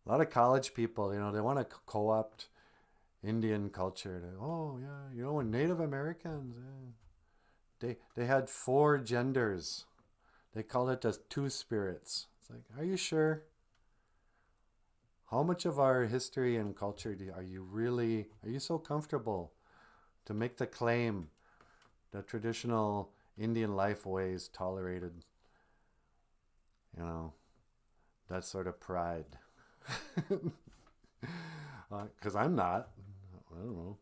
A lot of college people, they want to co-opt Indian culture. Oh yeah, when Native Americans, they had four genders. They called it the two spirits. It's like, are you sure? How much of our history and culture are you so comfortable to make the claim that traditional Indian life ways tolerated, you know, that sort of pride? Because I'm not. I don't know.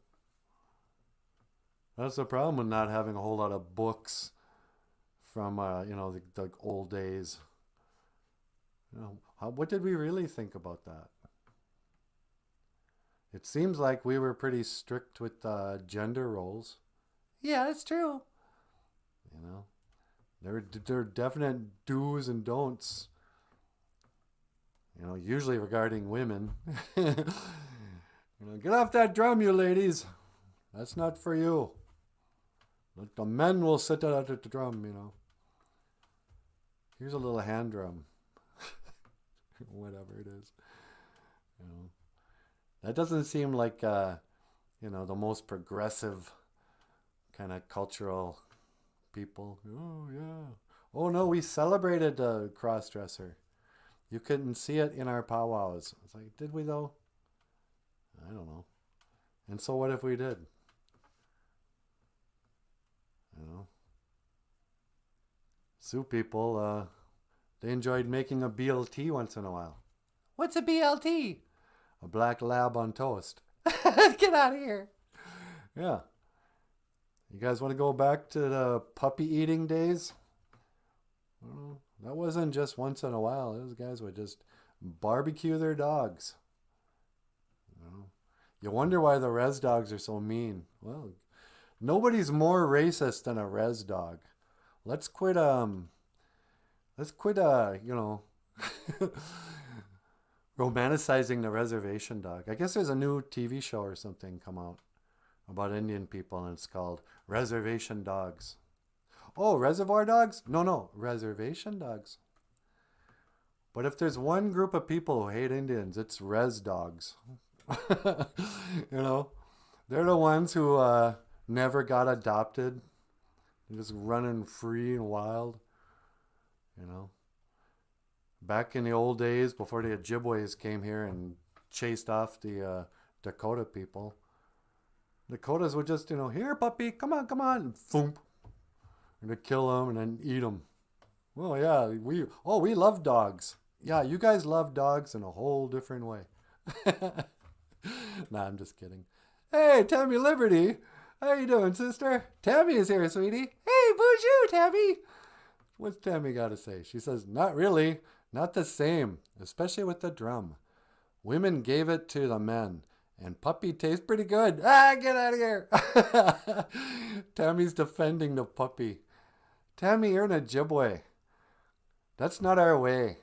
That's the problem with not having a whole lot of books from, the old days. What did we really think about that? It seems like we were pretty strict with gender roles. Yeah, it's true. You know, there are definite do's and don'ts. Usually regarding women. Get off that drum, you ladies. That's not for you. The men will sit at the drum. Here's a little hand drum. Whatever it is. You know. That doesn't seem like the most progressive kind of cultural people. Oh yeah. Oh no, we celebrated the cross dresser. You couldn't see it in our powwows. It's like, did we though? I don't know. And so what if we did? You know, Sioux people, they enjoyed making a BLT once in a while. What's a BLT? A black lab on toast. Get out of here. Yeah. You guys want to go back to the puppy eating days? That wasn't just once in a while. Those guys would just barbecue their dogs. You wonder why the res dogs are so mean. Well, nobody's more racist than a res dog. Let's quit let's quit romanticizing the reservation dog. I guess there's a new TV show or something come out about Indian people, and it's called Reservation Dogs. Oh, reservoir dogs? No, no, reservation dogs. But if there's one group of people who hate Indians, it's res dogs. you know, they're the ones who never got adopted. They're just running free and wild. You know, back in the old days before the Ojibwes came here and chased off the Dakota people, Dakotas would just, here, puppy, come on, and thump, and to kill them and then eat them. Well, yeah, we love dogs. Yeah, you guys love dogs in a whole different way. Nah, I'm just kidding. Hey, Tammy Liberty. How you doing, sister? Tammy is here, sweetie. Hey, Boozhoo, Tammy. What's Tammy got to say? She says, not really. Not the same, especially with the drum. Women gave it to the men, and puppy tastes pretty good. Ah, get out of here. Tammy's defending the puppy. Tammy, you're an Ojibwe. That's not our way.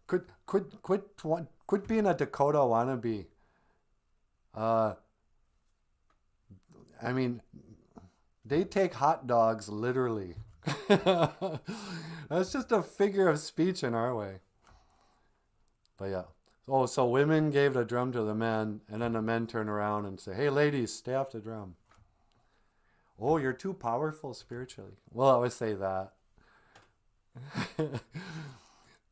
Quit being a Dakota wannabe. Uh, I mean, they take hot dogs literally. That's just a figure of speech in our way. But yeah. Oh, so women gave the drum to the men, and then the men turn around and say, hey, ladies, stay off the drum. Oh, you're too powerful spiritually. Well, I always say that.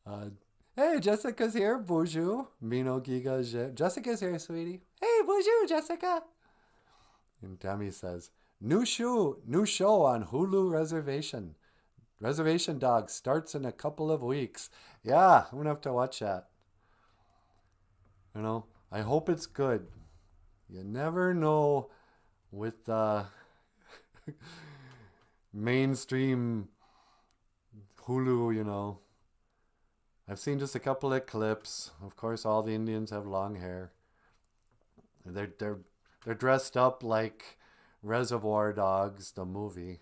uh, hey, Jessica's here, Boozhoo. Mino Giga. Jessica's here, sweetie. Hey, Boozhoo, Jessica. And Tammy says, new show on Hulu Reservation. Reservation Dogs starts in a couple of weeks. Yeah, I'm going to have to watch that. I hope it's good. You never know with mainstream Hulu. I've seen just a couple of clips. Of course, all the Indians have long hair. They're dressed up like Reservoir Dogs, the movie.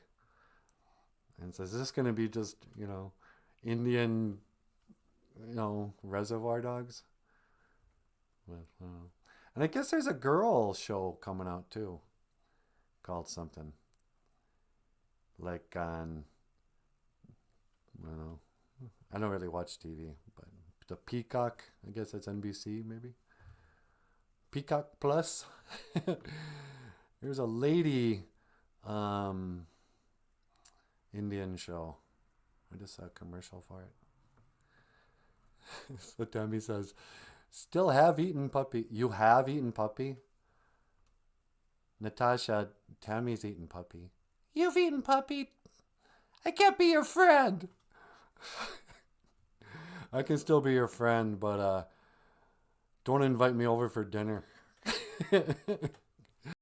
And so is this going to be just, Indian, Reservoir Dogs? But, and I guess there's a girl show coming out too, called something like on, I don't know. I don't really watch TV, but the Peacock. I guess that's NBC maybe. Peacock Plus. There's a lady Indian show. I just saw a commercial for it. So Tammy says, still have eaten puppy. You have eaten puppy? Natasha, Tammy's eaten puppy. You've eaten puppy? I can't be your friend. I can still be your friend, but don't invite me over for dinner.